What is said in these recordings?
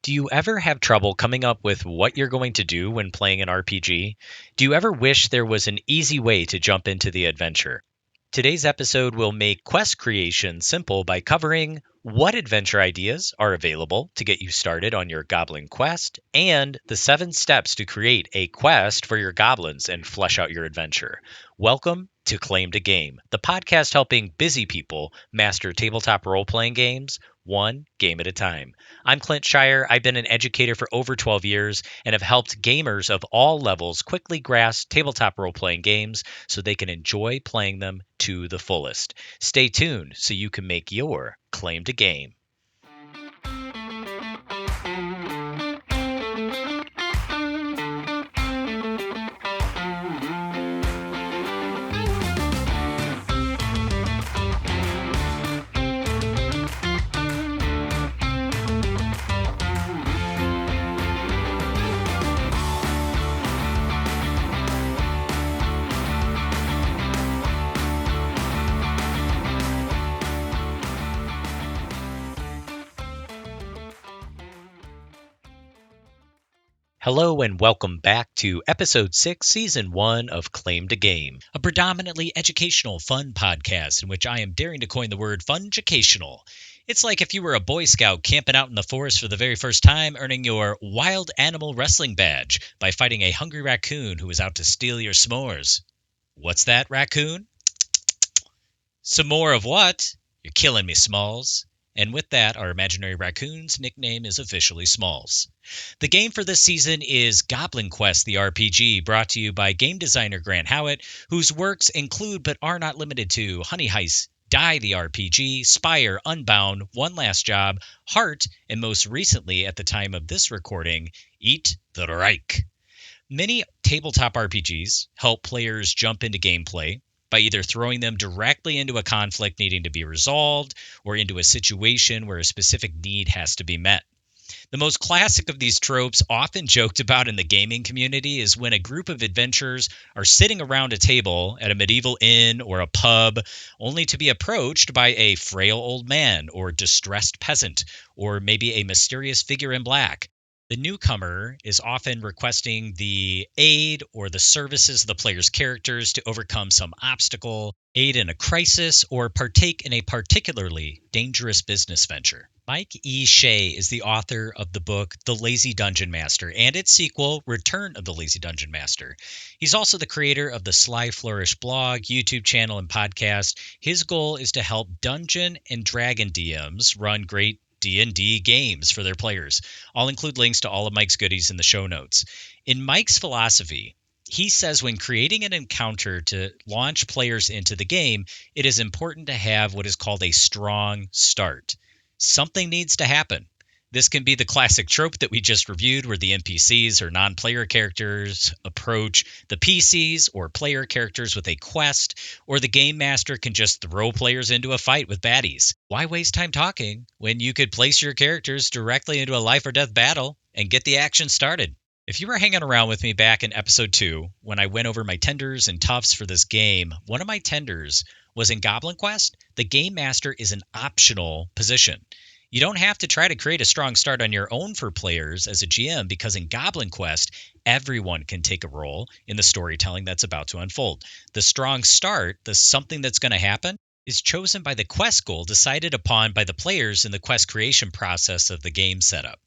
Do you ever have trouble coming up with what you're going to do when playing an RPG? Do you ever wish there was an easy way to jump into the adventure? Today's episode will make quest creation simple by covering what adventure ideas are available to get you started on your Goblin Quest and the 7 steps to create a quest for your goblins and flesh out your adventure. Welcome to Claim to Game, the podcast helping busy people master tabletop role playing games one game at a time. I'm Clint.scheirer. I've been an educator for over 12 years and have helped gamers of all levels quickly grasp tabletop role playing games so they can enjoy playing them to the fullest. Stay tuned so you can make your claim to game. Hello and welcome back to episode 6, season 1 of Claim to Game, a predominantly educational fun podcast in which I am daring to coin the word funjucational. It's like if you were a Boy Scout camping out in the forest for the very first time, earning your wild animal wrestling badge by fighting a hungry raccoon who was out to steal your s'mores. What's that, raccoon? Some more of what? You're killing me, Smalls. And with that, our imaginary raccoon's nickname is officially Smalls. The game for this season is Goblin Quest the RPG, brought to you by game designer Grant Howitt, whose works include but are not limited to Honey Heist, Die the RPG, Spire, Unbound, One Last Job, Heart, and most recently, at the time of this recording, Eat the Reich. Many tabletop RPGs help players jump into gameplay by either throwing them directly into a conflict needing to be resolved or into a situation where a specific need has to be met. The most classic of these tropes, often joked about in the gaming community, is when a group of adventurers are sitting around a table at a medieval inn or a pub, only to be approached by a frail old man or distressed peasant, or maybe a mysterious figure in black. The newcomer is often requesting the aid or the services of the player's characters to overcome some obstacle, aid in a crisis, or partake in a particularly dangerous business venture. Mike E. Shea is the author of the book The Lazy Dungeon Master and its sequel, Return of the Lazy Dungeon Master. He's also the creator of the Sly Flourish blog, YouTube channel, and podcast. His goal is to help Dungeon and Dragon DMs run great D&D games for their players. I'll include links to all of Mike's goodies in the show notes. In Mike's philosophy, he says when creating an encounter to launch players into the game, it is important to have what is called a strong start. Something needs to happen. This can be the classic trope that we just reviewed where the NPCs or non-player characters approach the PCs or player characters with a quest, or the game master can just throw players into a fight with baddies. Why waste time talking when you could place your characters directly into a life or death battle and get the action started? If you were hanging around with me back in episode 2, when I went over my tenders and toughs for this game, one of my tenders was in Goblin Quest. The game master is an optional position. You don't have to try to create a strong start on your own for players as a GM, because in Goblin Quest, everyone can take a role in the storytelling that's about to unfold. The strong start, the something that's going to happen, is chosen by the quest goal decided upon by the players in the quest creation process of the game setup.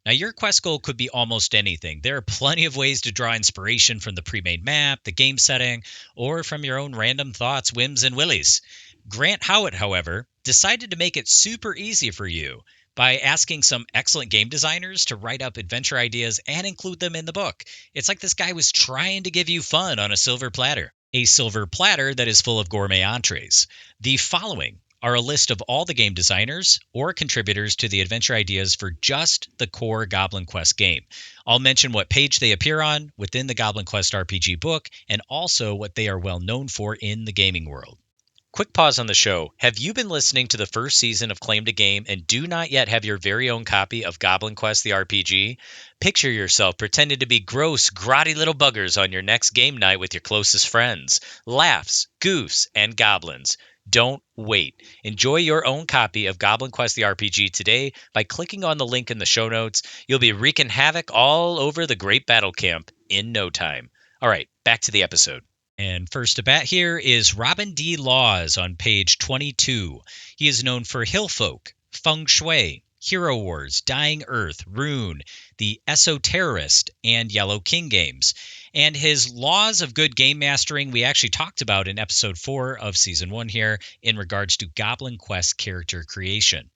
Now, your quest goal could be almost anything. There are plenty of ways to draw inspiration from the pre-made map, the game setting, or from your own random thoughts, whims, and willies. Grant Howitt, however, decided to make it super easy for you by asking some excellent game designers to write up adventure ideas and include them in the book. It's like this guy was trying to give you fun on a silver platter. A silver platter that is full of gourmet entrees. The following are a list of all the game designers or contributors to the adventure ideas for just the core Goblin Quest game. I'll mention what page they appear on within the Goblin Quest RPG book and also what they are well known for in the gaming world. Quick pause on the show. Have you been listening to the first season of Claim to Game and do not yet have your very own copy of Goblin Quest the RPG? Picture yourself pretending to be gross, grotty little buggers on your next game night with your closest friends. Laughs, goofs, and goblins. Don't wait. Enjoy your own copy of Goblin Quest the RPG today by clicking on the link in the show notes. You'll be wreaking havoc all over the Great Battle Camp in no time. All right, back to the episode. And first to bat here is Robin D. Laws on page 22. He is known for Hillfolk, Feng Shui, Hero Wars, Dying Earth, Rune, the Esoterrorist, and Yellow King games. And his laws of good game mastering we actually talked about in episode 4 of season 1 here in regards to Goblin Quest character creation.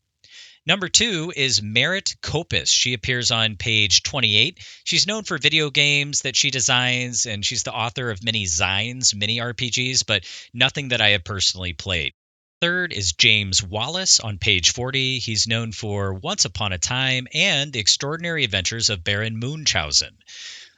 Number 2 is Merritt Copus. She appears on page 28. She's known for video games that she designs, and she's the author of many Zines mini RPGs, but nothing that I have personally played. Third is James Wallace on page 40. He's known for Once Upon a Time and The Extraordinary Adventures of Baron Munchausen.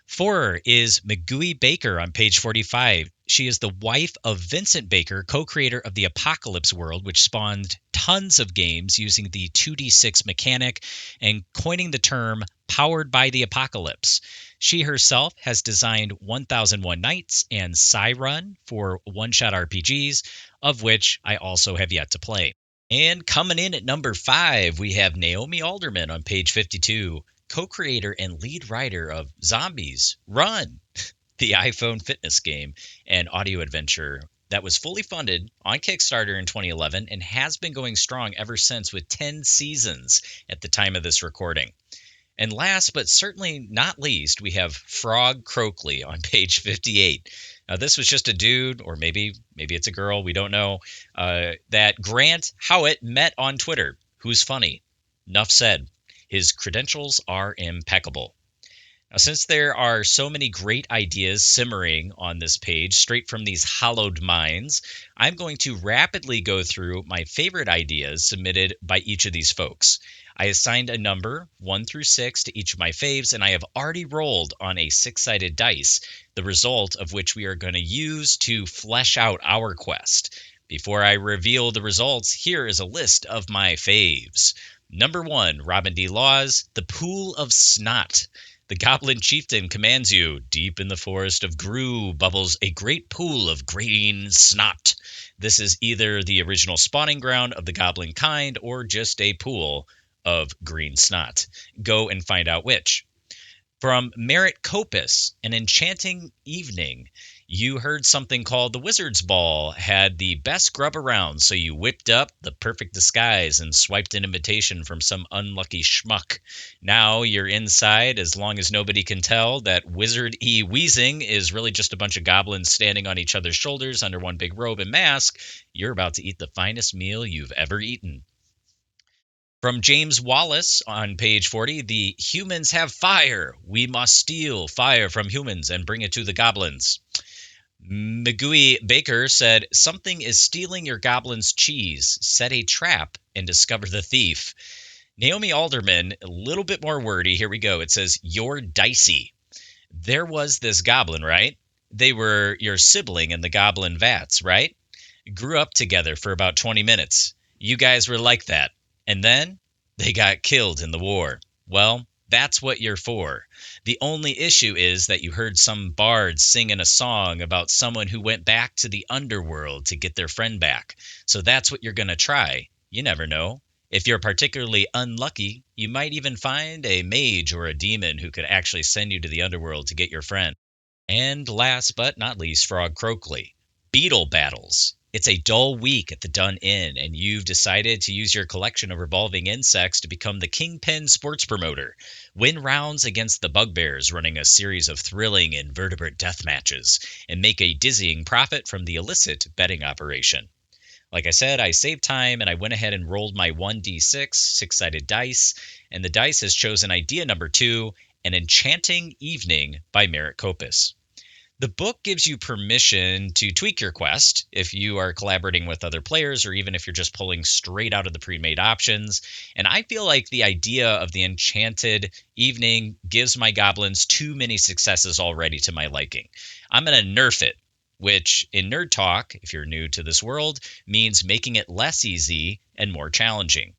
4 is McGooey Baker on page 45. She is the wife of Vincent Baker, co-creator of the Apocalypse World, which spawned tons of games using the 2d6 mechanic and coining the term powered by the apocalypse. She herself has designed 1001 Nights and Run for one-shot RPGs, of which I also have yet to play. And coming in at number 5, we have Naomi Alderman on page 52. Co-creator and lead writer of Zombies Run, the iPhone fitness game and audio adventure that was fully funded on Kickstarter in 2011 and has been going strong ever since with 10 seasons at the time of this recording. And last but certainly not least, we have Frog Croakley on page 58. Now, this was just a dude, or maybe it's a girl, we don't know, that Grant Howitt met on Twitter, who's funny. Enough said. His credentials are impeccable. Now, since there are so many great ideas simmering on this page, straight from these hallowed minds, I'm going to rapidly go through my favorite ideas submitted by each of these folks. I assigned a number, 1 through 6, to each of my faves, and I have already rolled on a 6-sided dice, the result of which we are going to use to flesh out our quest. Before I reveal the results, here is a list of my faves. Number 1, Robin D. Laws, The Pool of Snot. The Goblin Chieftain commands you. Deep in the forest of Gru bubbles a great pool of green snot. This is either the original spawning ground of the goblin kind or just a pool of green snot. Go and find out which. From Merritt Copus, An Enchanting Evening. You heard something called the Wizard's Ball had the best grub around, so you whipped up the perfect disguise and swiped an invitation from some unlucky schmuck. Now you're inside, as long as nobody can tell that Wizard E. Wheezing is really just a bunch of goblins standing on each other's shoulders under one big robe and mask. You're about to eat the finest meal you've ever eaten. From James Wallace on page 40, the humans have fire. We must steal fire from humans and bring it to the goblins. McGooey Baker said, something is stealing your goblin's cheese. Set a trap and discover the thief. Naomi Alderman, a little bit more wordy. Here we go. It says, you're dicey. There was this goblin, right? They were your sibling in the goblin vats, right? Grew up together for about 20 minutes. You guys were like that. And then they got killed in the war. Well, that's what you're for. The only issue is that you heard some bards singing a song about someone who went back to the underworld to get their friend back. So that's what you're going to try. You never know. If you're particularly unlucky, you might even find a mage or a demon who could actually send you to the underworld to get your friend. And last but not least, Frog Croakley. Beetle battles. It's a dull week at the Dun Inn, and you've decided to use your collection of revolving insects to become the Kingpin sports promoter. Win rounds against the bugbears, running a series of thrilling invertebrate death matches, and make a dizzying profit from the illicit betting operation. Like I said, I saved time, and I went ahead and rolled my 1d6 6-sided dice, and the dice has chosen idea number 2, An Enchanting Evening by Merritt Copus. The book gives you permission to tweak your quest if you are collaborating with other players or even if you're just pulling straight out of the pre-made options. And I feel like the idea of the enchanted evening gives my goblins too many successes already to my liking. I'm going to nerf it, which in nerd talk, if you're new to this world, means making it less easy and more challenging.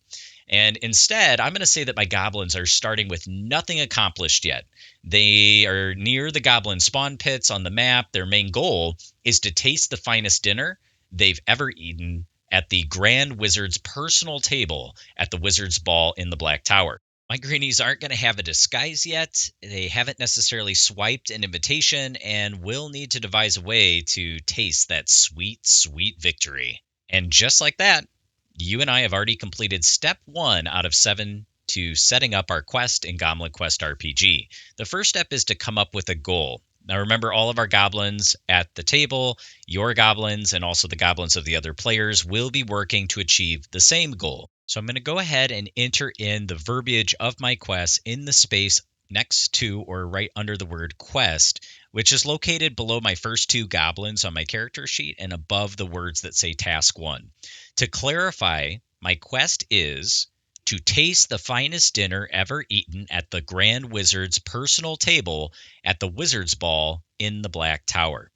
And instead, I'm going to say that my goblins are starting with nothing accomplished yet. They are near the goblin spawn pits on the map. Their main goal is to taste the finest dinner they've ever eaten at the Grand Wizard's personal table at the Wizard's Ball in the Black Tower. My greenies aren't going to have a disguise yet. They haven't necessarily swiped an invitation and will need to devise a way to taste that sweet, sweet victory. And just like that, you and I have already completed step 1 out of 7 to setting up our quest in Goblin Quest RPG. The first step is to come up with a goal. Now remember, all of our goblins at the table, your goblins, and also the goblins of the other players will be working to achieve the same goal. So I'm going to go ahead and enter in the verbiage of my quest in the space next to or right under the word quest, which is located below my first 2 goblins on my character sheet and above the words that say task 1. To clarify, my quest is to taste the finest dinner ever eaten at the Grand Wizard's personal table at the Wizard's Ball in the Black Tower.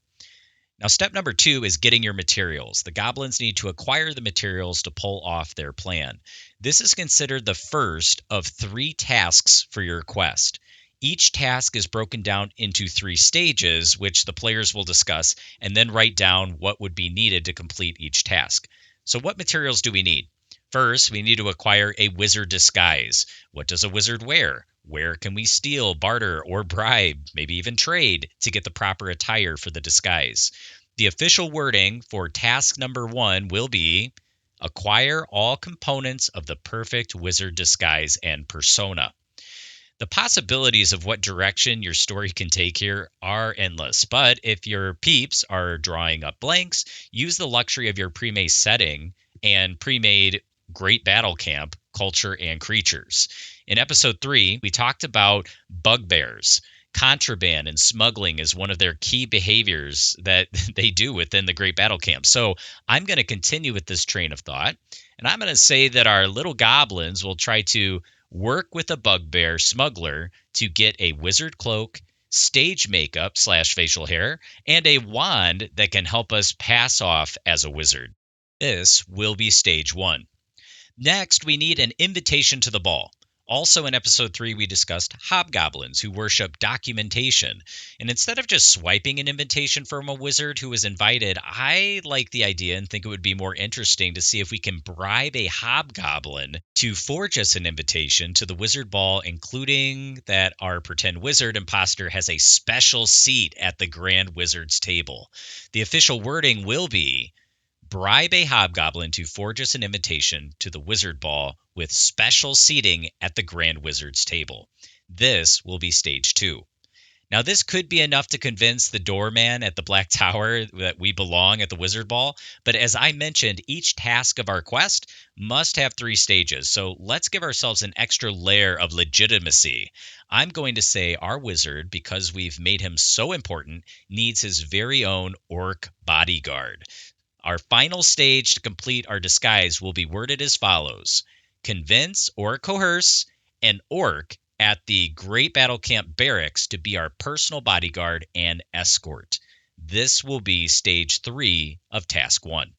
Now, step number 2 is getting your materials. The goblins need to acquire the materials to pull off their plan. This is considered the first of 3 tasks for your quest. Each task is broken down into 3 stages, which the players will discuss, and then write down what would be needed to complete each task. So what materials do we need? First, we need to acquire a wizard disguise. What does a wizard wear? Where can we steal, barter, or bribe, maybe even trade, to get the proper attire for the disguise? The official wording for task number 1 will be acquire all components of the perfect wizard disguise and persona. The possibilities of what direction your story can take here are endless, but if your peeps are drawing up blanks, use the luxury of your pre-made setting and pre-made Great Battle Camp culture and creatures. In episode 3, we talked about bugbears. Contraband and smuggling is one of their key behaviors that they do within the Great Battle Camp. So I'm going to continue with this train of thought, and I'm going to say that our little goblins will try to work with a bugbear smuggler to get a wizard cloak, stage makeup / facial hair, and a wand that can help us pass off as a wizard. This will be stage 1. Next, we need an invitation to the ball. Also in episode 3, we discussed hobgoblins who worship documentation. And instead of just swiping an invitation from a wizard who was invited, I like the idea and think it would be more interesting to see if we can bribe a hobgoblin to forge us an invitation to the wizard ball, including that our pretend wizard imposter has a special seat at the Grand Wizard's table. The official wording will be bribe a hobgoblin to forge us an invitation to the wizard ball with special seating at the Grand Wizard's table. This will be stage 2. Now, this could be enough to convince the doorman at the Black Tower that we belong at the wizard ball, but as I mentioned, each task of our quest must have 3 stages, so let's give ourselves an extra layer of legitimacy. I'm going to say our wizard, because we've made him so important, needs his very own orc bodyguard. Our final stage to complete our disguise will be worded as follows: convince or coerce an orc at the Great Battle Camp barracks to be our personal bodyguard and escort. This will be stage 3 of task 1.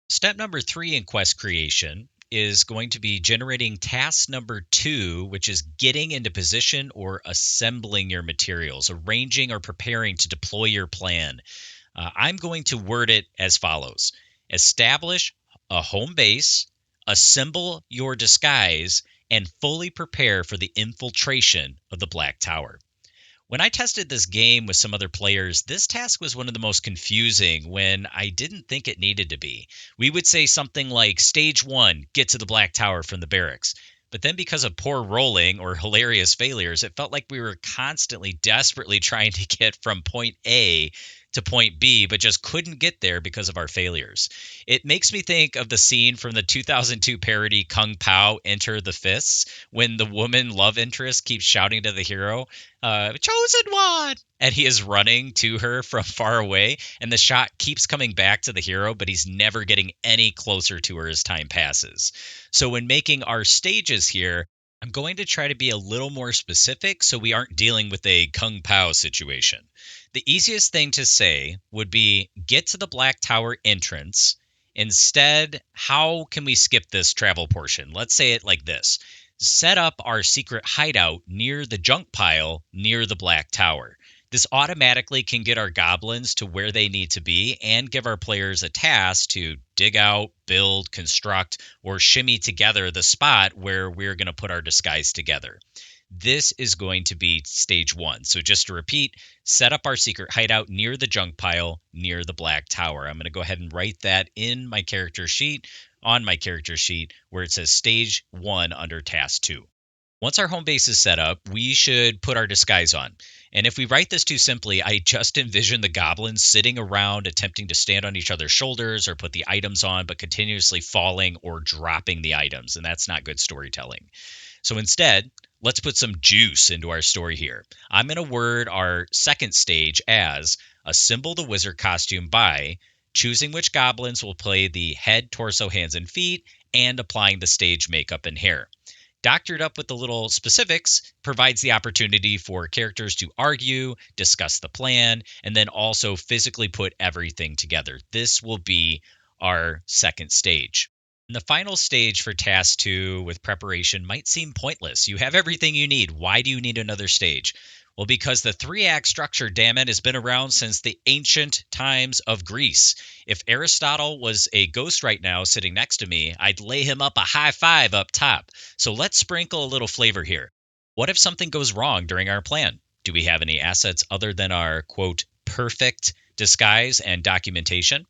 Step number 3 in quest creation is going to be generating task number 2, which is getting into position or assembling your materials, arranging or preparing to deploy your plan. I'm going to word it as follows: establish a home base, assemble your disguise, and fully prepare for the infiltration of the Black Tower. When I tested this game with some other players, this task was one of the most confusing when I didn't think it needed to be. We would say something like, stage 1, get to the Black Tower from the barracks. But then because of poor rolling or hilarious failures, it felt like we were constantly desperately trying to get from point A to point B, but just couldn't get there because of our failures. It makes me think of the scene from the 2002 parody Kung Pao Enter the Fists, when the woman love interest keeps shouting to the hero, chosen one, and he is running to her from far away, and the shot keeps coming back to the hero, but he's never getting any closer to her as time passes. So when making our stages here, I'm going to try to be a little more specific so we aren't dealing with a Kung Pao situation. The easiest thing to say would be get to the Black Tower entrance. Instead, how can we skip this travel portion? Let's say it like this: set up our secret hideout near the junk pile near the Black Tower. This automatically can get our goblins to where they need to be and give our players a task to dig out, build, construct, or shimmy together the spot where we're going to put our disguise together. This is going to be stage 1. So just to repeat, set up our secret hideout near the junk pile, near the black tower. I'm going to go ahead and write that in my character sheet, on my character sheet, where it says stage 1 under task 2. Once our home base is set up, we should put our disguise on. And if we write this too simply, I just envision the goblins sitting around attempting to stand on each other's shoulders or put the items on, but continuously falling or dropping the items. And that's not good storytelling. So instead, let's put some juice into our story here. I'm going to word our second stage as assemble the wizard costume by choosing which goblins will play the head, torso, hands, and feet, and applying the stage makeup and hair. Doctored up with the little specifics provides the opportunity for characters to argue, discuss the plan, and then also physically put everything together. This will be our second stage. And the final stage for task 2 with preparation might seem pointless. You have everything you need. Why do you need another stage? Well, because the 3-act structure, damn it, has been around since the ancient times of Greece. If Aristotle was a ghost right now sitting next to me, I'd lay him up a high five up top. So let's sprinkle a little flavor here. What if something goes wrong during our plan? Do we have any assets other than our, quote, perfect disguise and documentation?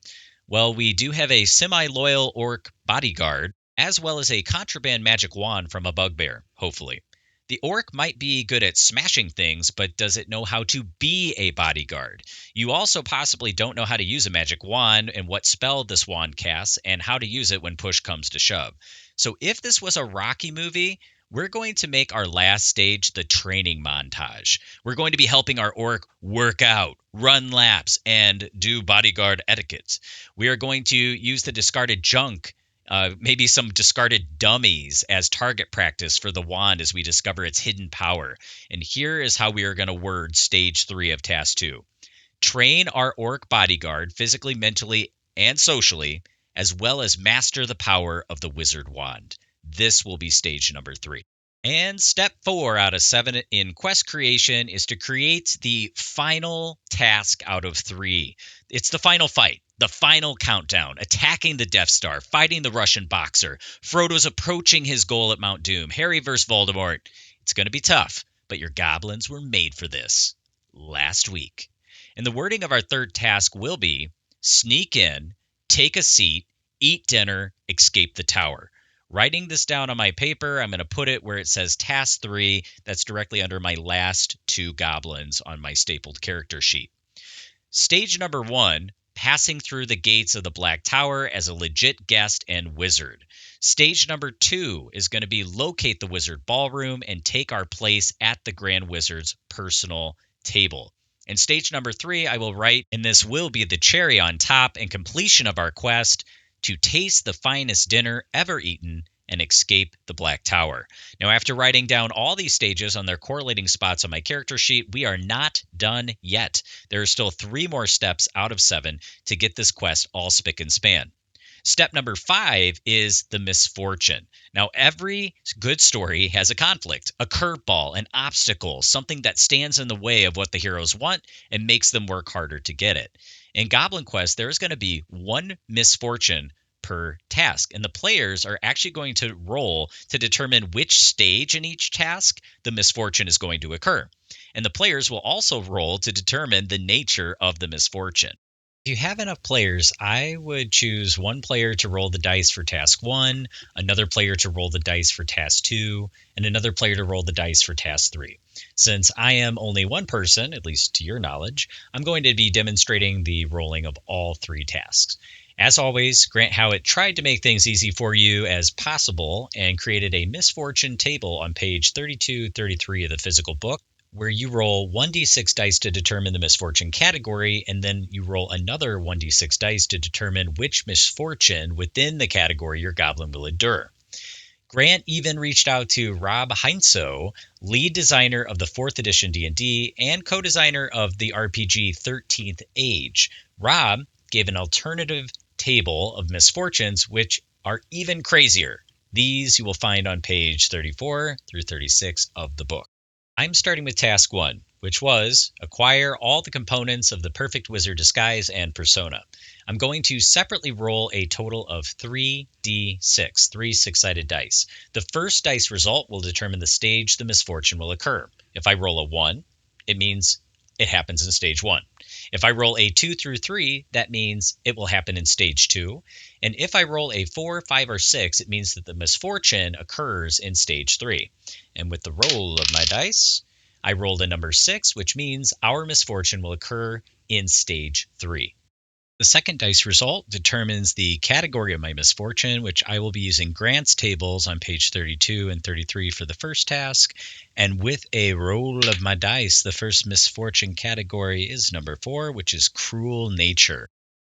Well, we do have a semi-loyal orc bodyguard, as well as a contraband magic wand from a bugbear, hopefully. The orc might be good at smashing things, but does it know how to be a bodyguard? You also possibly don't know how to use a magic wand and what spell this wand casts and how to use it when push comes to shove. So if this was a Rocky movie, we're going to make our last stage the training montage. We're going to be helping our orc work out, run laps, and do bodyguard etiquette. We are going to use the discarded junk, maybe some discarded dummies as target practice for the wand as we discover its hidden power. And here is how we are going to word stage 3 of task 2. Train our orc bodyguard physically, mentally, and socially, as well as master the power of the wizard wand. This will be stage number 3. And step 4 out of 7 in quest creation is to create the final task out of 3. It's the final fight, the final countdown, attacking the Death Star, fighting the Russian boxer. Frodo's approaching his goal at Mount Doom, Harry versus Voldemort. It's going to be tough, but your goblins were made for this. Last week. And the wording of our third task will be sneak in, take a seat, eat dinner, escape the tower. Writing this down on my paper, I'm going to put it where it says task 3. That's directly under my last 2 goblins on my stapled character sheet. Stage number 1, passing through the gates of the Black Tower as a legit guest and wizard. Stage number 2 is going to be locate the wizard ballroom and take our place at the Grand Wizard's personal table. And stage number 3, I will write, and this will be the cherry on top and completion of our quest, to taste the finest dinner ever eaten and escape the Black Tower. Now, after writing down all these stages on their correlating spots on my character sheet, we are not done yet. There are still 3 more steps out of 7 to get this quest all spick and span. Step number 5 is the misfortune. Now, every good story has a conflict, a curveball, an obstacle, something that stands in the way of what the heroes want and makes them work harder to get it. In Goblin Quest, there is going to be 1 misfortune per task, and the players are actually going to roll to determine which stage in each task the misfortune is going to occur. And the players will also roll to determine the nature of the misfortune. If you have enough players, I would choose 1 player to roll the dice for task 1, another player to roll the dice for task 2, and another player to roll the dice for task 3. Since I am only 1 person, at least to your knowledge, I'm going to be demonstrating the rolling of all 3 tasks. As always, Grant Howitt tried to make things easy for you as possible and created a misfortune table on page 3233 of the physical book, where you roll 1d6 dice to determine the misfortune category, and then you roll another 1d6 dice to determine which misfortune within the category your goblin will endure. Grant even reached out to Rob Heinsoe, lead designer of the 4th edition D&D and co-designer of the RPG 13th Age. Rob gave an alternative table of misfortunes, which are even crazier. These you will find on page 34 through 36 of the book. I'm starting with task 1, which was acquire all the components of the perfect wizard disguise and persona. I'm going to separately roll a total of 3d6, 3 six-sided dice. The first dice result will determine the stage the misfortune will occur. If I roll a 1, it means it happens in stage 1. If I roll a 2 through 3, that means it will happen in stage 2. And if I roll a 4, 5, or 6, it means that the misfortune occurs in stage 3. And with the roll of my dice, I rolled a number 6, which means our misfortune will occur in stage 3. The second dice result determines the category of my misfortune, which I will be using Grant's tables on page 32 and 33 for the first task. And with a roll of my dice, the first misfortune category is number 4, which is cruel nature.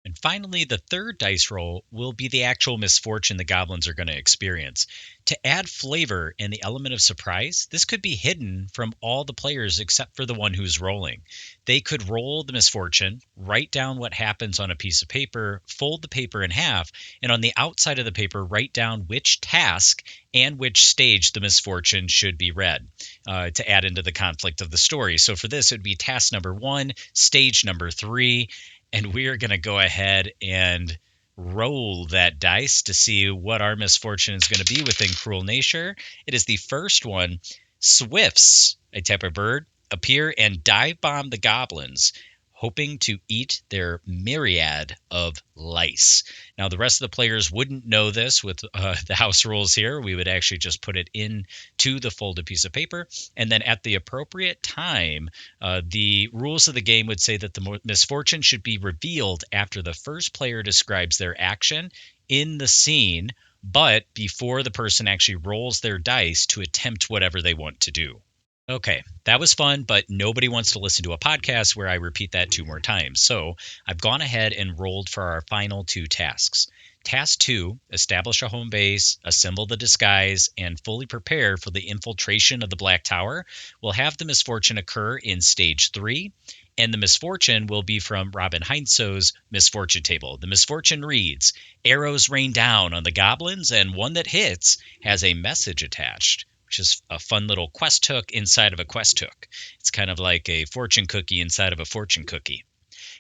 And finally, the third dice roll will be the actual misfortune the goblins are going to experience. To add flavor and the element of surprise, this could be hidden from all the players except for the one who's rolling. They could roll the misfortune, write down what happens on a piece of paper, fold the paper in half, and on the outside of the paper, write down which task and which stage the misfortune should be read to add into the conflict of the story. So for this, it would be task number 1, stage number 3, and we are going to go ahead and roll that dice to see what our misfortune is going to be within cruel nature. It is the first one. Swifts, a type of bird, appear and dive bomb the goblins, hoping to eat their myriad of lice. Now, the rest of the players wouldn't know this with the house rules here. We would actually just put it into the folded piece of paper. And then at the appropriate time, the rules of the game would say that the misfortune should be revealed after the first player describes their action in the scene, but before the person actually rolls their dice to attempt whatever they want to do. Okay, that was fun, but nobody wants to listen to a podcast where I repeat that 2 more times. So I've gone ahead and rolled for our final 2 tasks. Task 2, establish a home base, assemble the disguise, and fully prepare for the infiltration of the Black Tower, will have the misfortune occur in stage 3. And the misfortune will be from Robin Heinso's misfortune table. The misfortune reads, arrows rain down on the goblins, and one that hits has a message attached, which is a fun little quest hook inside of a quest hook. It's kind of like a fortune cookie inside of a fortune cookie.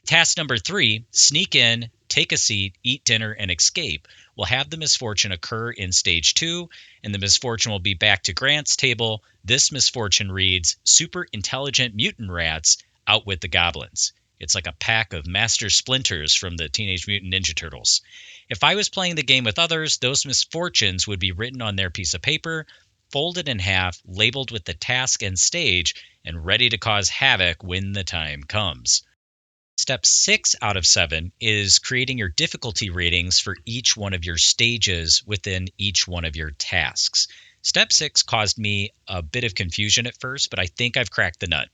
Task number 3, sneak in, take a seat, eat dinner, and escape, will have the misfortune occur in stage 2, and the misfortune will be back to Grant's table. This misfortune reads, super intelligent mutant rats outwit the goblins. It's like a pack of master splinters from the Teenage Mutant Ninja Turtles. If I was playing the game with others, those misfortunes would be written on their piece of paper, folded in half, labeled with the task and stage, and ready to cause havoc when the time comes. Step 6 out of 7 is creating your difficulty ratings for each one of your stages within each one of your tasks. Step 6 caused me a bit of confusion at first, but I think I've cracked the nut.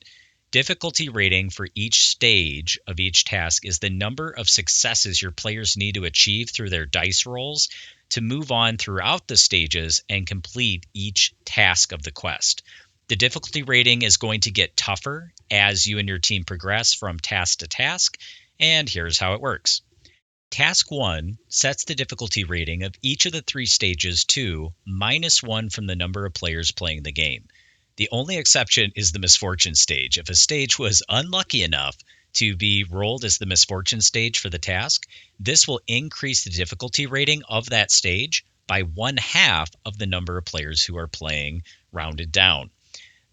Difficulty rating for each stage of each task is the number of successes your players need to achieve through their dice rolls to move on throughout the stages and complete each task of the quest. The difficulty rating is going to get tougher as you and your team progress from task to task, and here's how it works. Task 1 sets the difficulty rating of each of the 3 stages to -1 from the number of players playing the game. The only exception is the misfortune stage. If a stage was unlucky enough to be rolled as the misfortune stage for the task, this will increase the difficulty rating of that stage by 1/2 of the number of players who are playing, rounded down.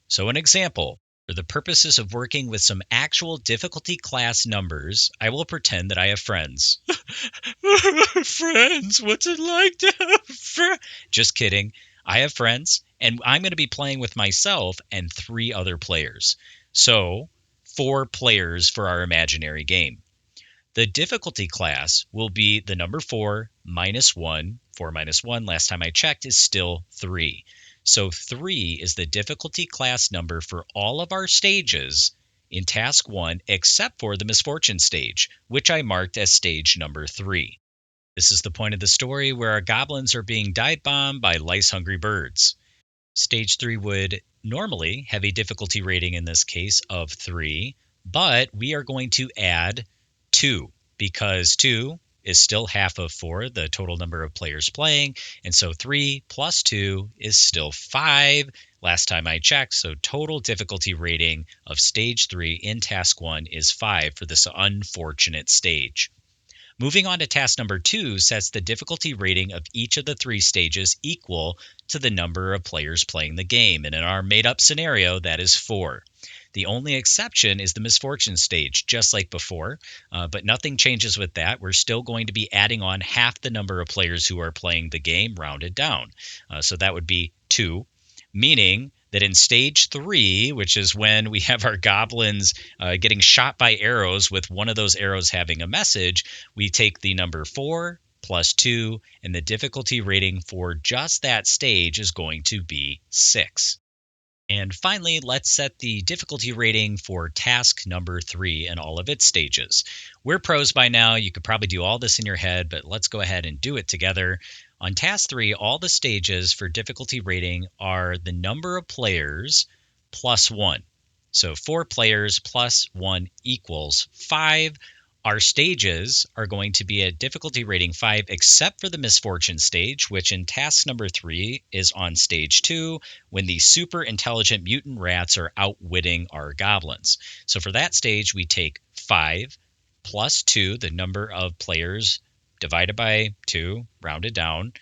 So an example, for the purposes of working with some actual difficulty class numbers, I will pretend that I have friends. Friends, what's it like to have friends? Just kidding. I have friends, and I'm going to be playing with myself and 3 other players. So 4 players for our imaginary game. The difficulty class will be the number 4 minus 1. 4 minus 1, last time I checked, is still 3. So 3 is the difficulty class number for all of our stages in task 1, except for the misfortune stage, which I marked as stage number 3. This is the point of the story where our goblins are being dive bombed by lice-hungry birds. Stage 3 would normally have a difficulty rating in this case of 3, but we are going to add 2 because 2 is still half of 4, the total number of players playing. And so 3 plus 2 is still 5 last time I checked. So total difficulty rating of stage 3 in task 1 is 5 for this unfortunate stage. Moving on to task number 2 sets the difficulty rating of each of the 3 stages equal to the number of players playing the game. And in our made-up scenario, that is 4. The only exception is the misfortune stage, just like before, but nothing changes with that. We're still going to be adding on half the number of players who are playing the game rounded down. So that would be 2, meaning that in stage 3, which is when we have our goblins getting shot by arrows with one of those arrows having a message, we take the number 4 plus 2, and the difficulty rating for just that stage is going to be 6. And finally, let's set the difficulty rating for task number 3 in all of its stages. We're pros by now. You could probably do all this in your head, but let's go ahead and do it together. On task 3, all the stages for difficulty rating are the number of players plus 1. So 4 players plus 1 equals 5. Our stages are going to be at difficulty rating 5, except for the misfortune stage, which in task number 3 is on stage 2, when the super intelligent mutant rats are outwitting our goblins. So for that stage, we take 5 plus 2, the number of players divided by 2, rounded down,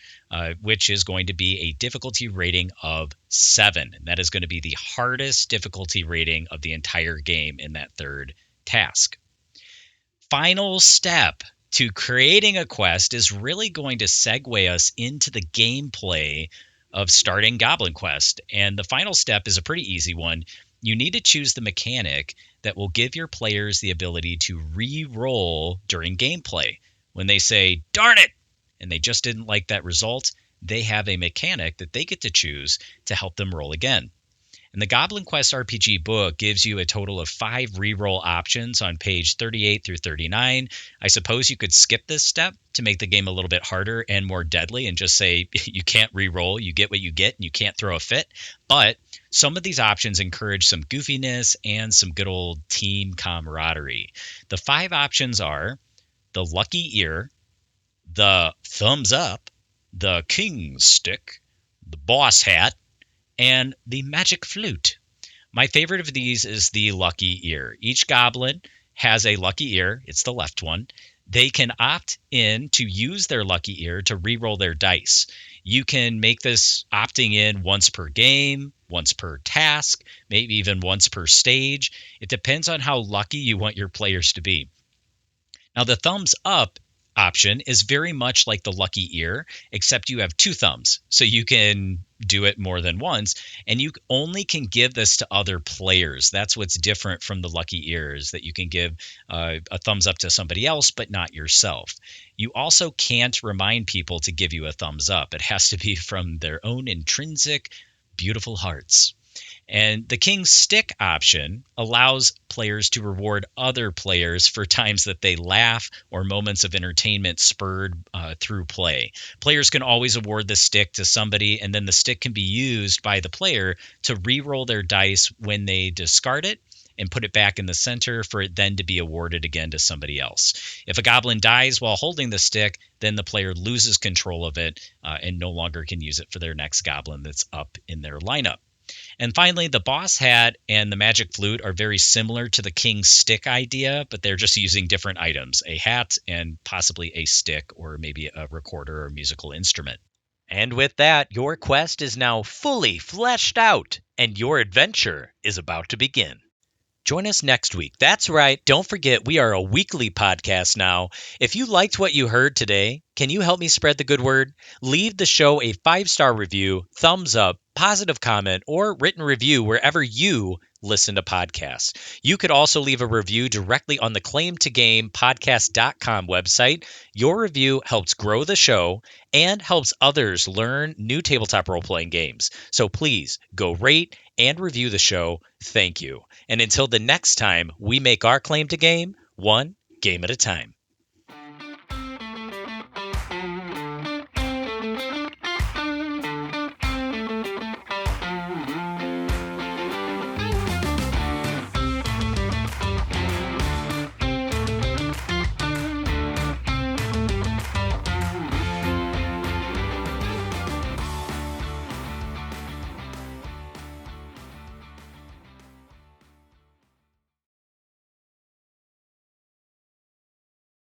which is going to be a difficulty rating of 7. And that is going to be the hardest difficulty rating of the entire game in that third task. Final step to creating a quest is really going to segue us into the gameplay of starting Goblin Quest. And the final step is a pretty easy one. You need to choose the mechanic that will give your players the ability to re-roll during gameplay. When they say, "Darn it," and they just didn't like that result, they have a mechanic that they get to choose to help them roll again. And the Goblin Quest RPG book gives you a total of 5 reroll options on page 38 through 39. I suppose you could skip this step to make the game a little bit harder and more deadly and just say you can't reroll, you get what you get, and you can't throw a fit. But some of these options encourage some goofiness and some good old team camaraderie. The 5 options are the lucky ear, the thumbs up, the king's stick, the boss hat, and the magic flute. My favorite of these is the lucky ear. Each goblin has a lucky ear. It's the left one. They can opt in to use their lucky ear to re-roll their dice. You can make this opting in once per game, once per task, maybe even once per stage. It depends on how lucky you want your players to be. Now, the thumbs up option is very much like the lucky ear, except you have 2 thumbs. So you can do it more than once, and you only can give this to other players. That's what's different from the lucky ears, that you can give a thumbs up to somebody else, but not yourself. You also can't remind people to give you a thumbs up. It has to be from their own intrinsic, beautiful hearts. And the King's Stick option allows players to reward other players for times that they laugh or moments of entertainment spurred through play. Players can always award the stick to somebody, and then the stick can be used by the player to re-roll their dice when they discard it and put it back in the center for it then to be awarded again to somebody else. If a goblin dies while holding the stick, then the player loses control of it and no longer can use it for their next goblin that's up in their lineup. And finally, the boss hat and the magic flute are very similar to the King's Stick idea, but they're just using different items, a hat and possibly a stick or maybe a recorder or musical instrument. And with that, your quest is now fully fleshed out, and your adventure is about to begin. Join us next week. That's right. Don't forget, we are a weekly podcast now. If you liked what you heard today, can you help me spread the good word? Leave the show a 5-star review, thumbs up, positive comment, or written review wherever you listen to podcasts. You could also leave a review directly on the claim2gamepodcast.com website. Your review helps grow the show and helps others learn new tabletop role-playing games. So please go rate and review the show. Thank you. And until the next time we make our claim to game, one game at a time.